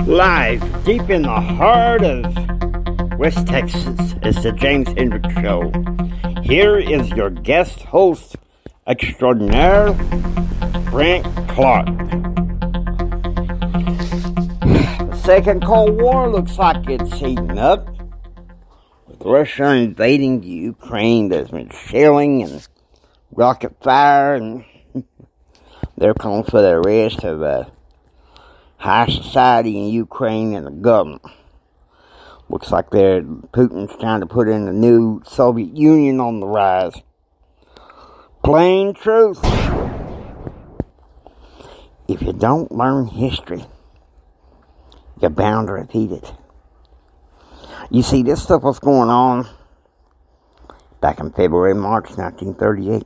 Live deep in the heart of West Texas is the James Hendricks Show. Here is your guest host extraordinaire, Brent Clark. The Second Cold War looks like it's heating up, with Russia invading Ukraine. There's been shelling and rocket fire, and they're calling for the arrest of high society in Ukraine and the government. Looks like Putin's trying to put in the new Soviet Union on the rise. Plain truth. If you don't learn history, you're bound to repeat it. You see, this stuff was going on back in February, March 1938,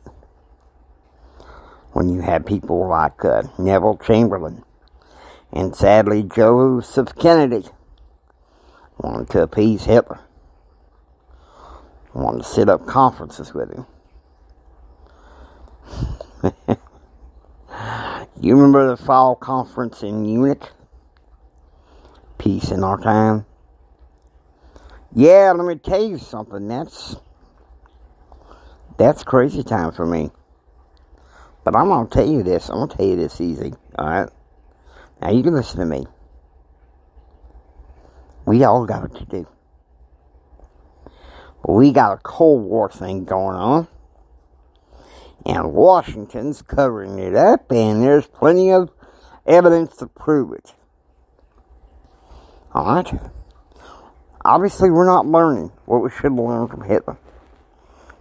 when you had people like Neville Chamberlain and sadly Joseph Kennedy wanted to appease Hitler, wanted to set up conferences with him. You remember the fall conference in Munich? Peace in our time. Yeah, let me tell you something. That's crazy time for me. But I'm going to tell you this. I'm going to tell you this easy. Alright? Now you can listen to me. We all got what to do. We got a Cold War thing going on. And Washington's covering it up. And there's plenty of evidence to prove it. Alright? Obviously we're not learning what we should have learned from Hitler.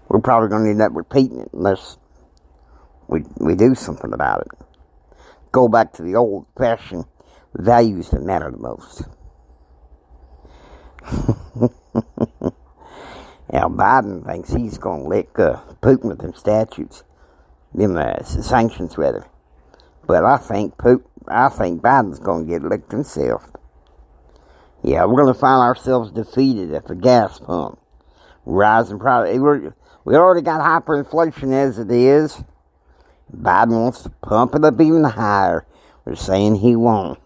We're probably going to end up repeating it unless we do something about it. Go back to the old-fashioned values that matter the most. Now, Biden thinks he's going to lick Putin with them statutes, them sanctions, rather. But I think Biden's going to get licked himself. Yeah, we're going to find ourselves defeated at the gas pump. Rising price. We already got hyperinflation as it is. Biden wants to pump it up even higher. We're saying he won't.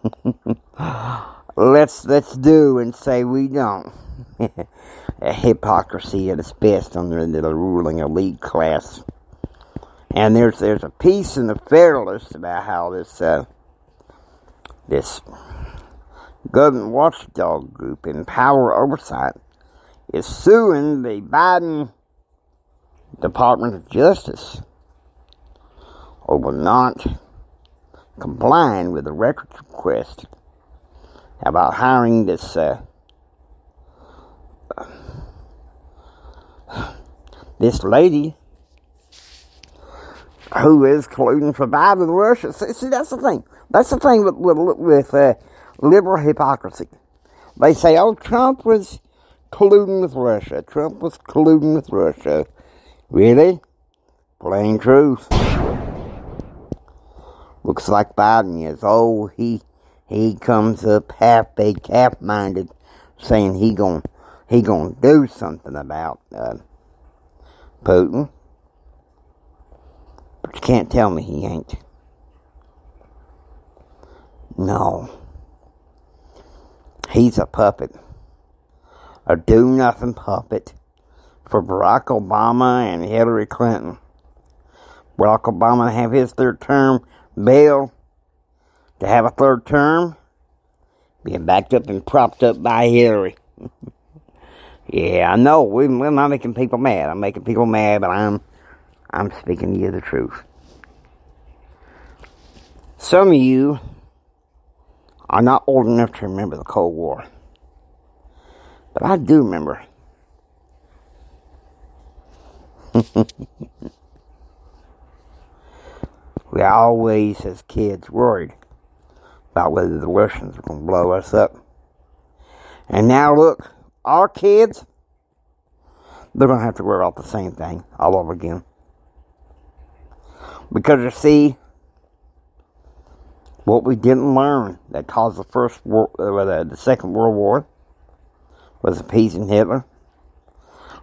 Let's do and say we don't. Hypocrisy at its best under the ruling elite class. And there's a piece in the Federalist about how this government watchdog group in Power Oversight is suing the Biden Department of Justice over not complying with the records request about hiring this lady who is colluding for Biden and Russia. See, that's the thing. That's the thing with liberal hypocrisy. They say, oh, Trump was colluding with Russia. Trump was colluding with Russia. Really? Plain truth. Looks like Biden is. Oh, he comes up half-baked, half-minded, saying he gonna do something about Putin. But you can't tell me he ain't. No. He's a puppet. A do-nothing puppet for Barack Obama and Hillary Clinton. Barack Obama have his third term bill to have a third term being backed up and propped up by Hillary. Yeah, I know we're not making people mad. I'm making people mad, but I'm speaking to you the truth. Some of you are not old enough to remember the Cold War, but I do remember. We always, as kids, worried about whether the Russians were going to blow us up. And now look, our kids, they're going to have to worry about the same thing all over again. Because you see, what we didn't learn that caused the Second World War was appeasing Hitler.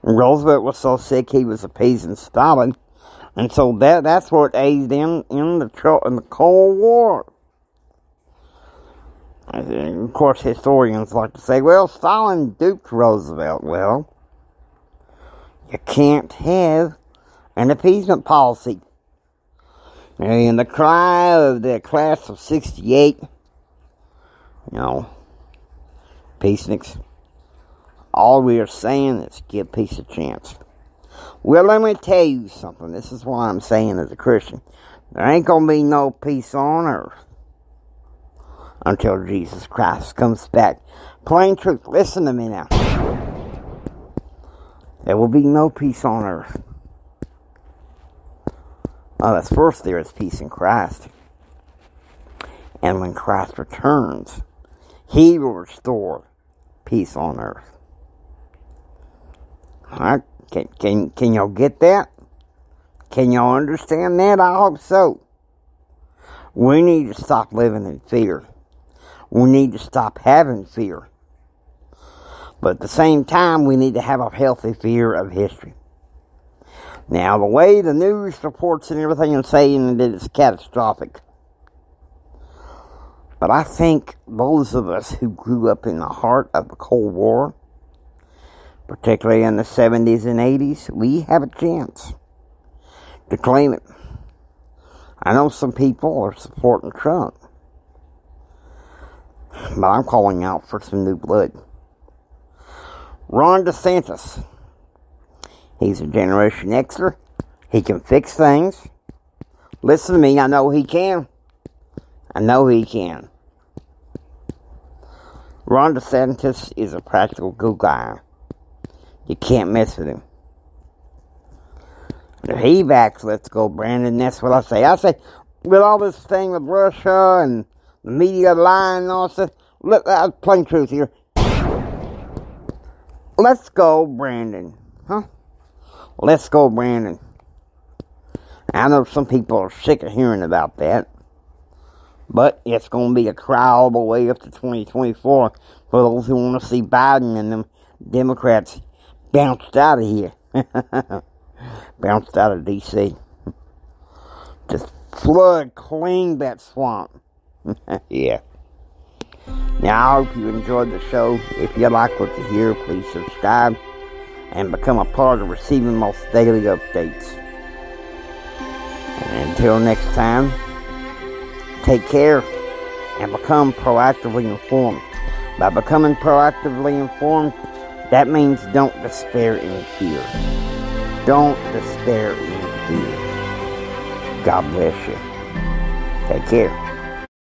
Roosevelt was so sick he was appeasing Stalin. And so that's what aided them in the Cold War. Of course, historians like to say, well, Stalin duped Roosevelt. Well, you can't have an appeasement policy. And the cry of the class of 68, peaceniks, all we are saying is give peace a chance. Well, let me tell you something. This is what I'm saying as a Christian. There ain't going to be no peace on earth until Jesus Christ comes back. Plain truth. Listen to me now. There will be no peace on earth. That's first there is peace in Christ. And when Christ returns, He will restore peace on earth. Alright? Can y'all get that? Can y'all understand that? I hope so. We need to stop living in fear. We need to stop having fear. But at the same time, we need to have a healthy fear of history. Now, the way the news reports and everything are saying that it's catastrophic. But I think those of us who grew up in the heart of the Cold War, particularly in the 70s and 80s, we have a chance to claim it. I know some people are supporting Trump, but I'm calling out for some new blood. Ron DeSantis, he's a Generation Xer. He can fix things. Listen to me, I know he can. I know he can. Ron DeSantis is a practical good guy. You can't mess with him. If he backs, let's go, Brandon. That's what I say. I say, with all this thing with Russia and the media lying and all that, look, plain truth here. Let's go, Brandon. Huh? Let's go, Brandon. I know some people are sick of hearing about that. But it's going to be a cry all the way up to 2024 for those who want to see Biden and them Democrats bounced out of here. Bounced out of D.C. Just flood, clean that swamp. Yeah. Now, I hope you enjoyed the show. If you like what you hear, please subscribe and become a part of receiving most daily updates. And until next time, take care and become proactively informed. By becoming proactively informed, that means don't despair in fear. Don't despair in fear. God bless you. Take care.